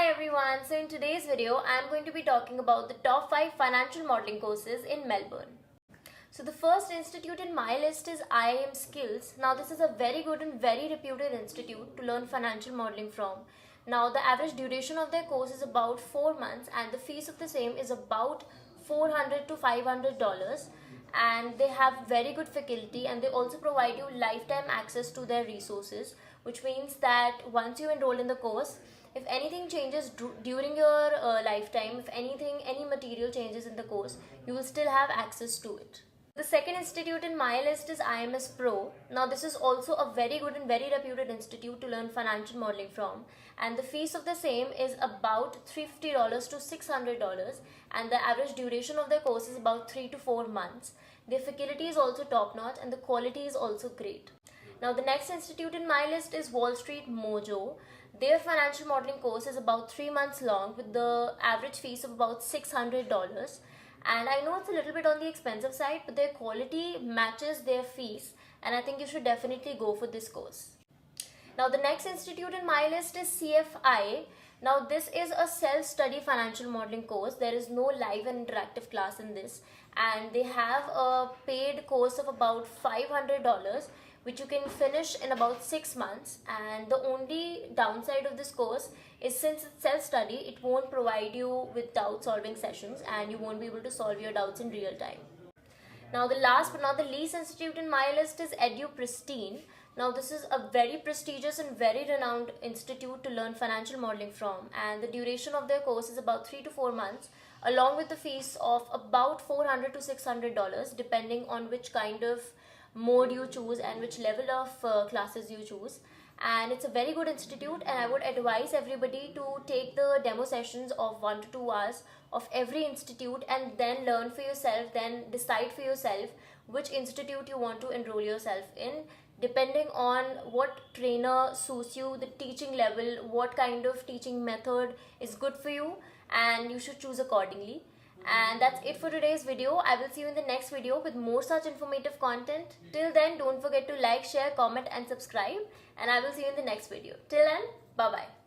Hi everyone, so in today's video I am going to be talking about the top 5 financial modeling courses in Melbourne. So the first institute in my list is IIM Skills. Now this is a very good and very reputed institute to learn financial modeling from. Now the average duration of their course is about 4 months and the fees of the same is about $400 to $500, and they have very good faculty, and they also provide you lifetime access to their resources, which means that once you enroll in the course, if anything changes during your lifetime, if any material changes in the course, you will still have access to it. The second institute in my list is IMS Pro. Now this is also a very good and very reputed institute to learn financial modeling from, and the fees of the same is about $350 to $600, and the average duration of their course is about 3 to 4 months. Their faculty is also top notch and the quality is also great. Now the next institute in my list is Wall Street Mojo. Their financial modeling course is about 3 months long with the average fees of about $600, and I know it's a little bit on the expensive side, but their quality matches their fees, and I think you should definitely go for this course. Now the next institute in my list is CFI. Now this is a self-study financial modeling course. There is no live and interactive class in this, and they have a paid course of about $500, which you can finish in about 6 months. And the only downside of this course is, since it's self-study, it won't provide you with doubt solving sessions and you won't be able to solve your doubts in real time. Now the last but not the least institute in my list is EduPristine. Now this is a very prestigious and very renowned institute to learn financial modeling from, and the duration of their course is about 3 to 4 months, along with the fees of about $400 to $600, depending on which kind of mode you choose and which level of classes you choose. And it's a very good institute, and I would advise everybody to take the demo sessions of 1 to 2 hours of every institute and then learn for yourself, then decide for yourself which institute you want to enroll yourself in, depending on what trainer suits you, the teaching level, what kind of teaching method is good for you, and you should choose accordingly. And that's it for today's video. I will see you in the next video with more such informative content. Till then, don't forget to like, share, comment and subscribe, and I will see you in the next video. Till then, bye bye.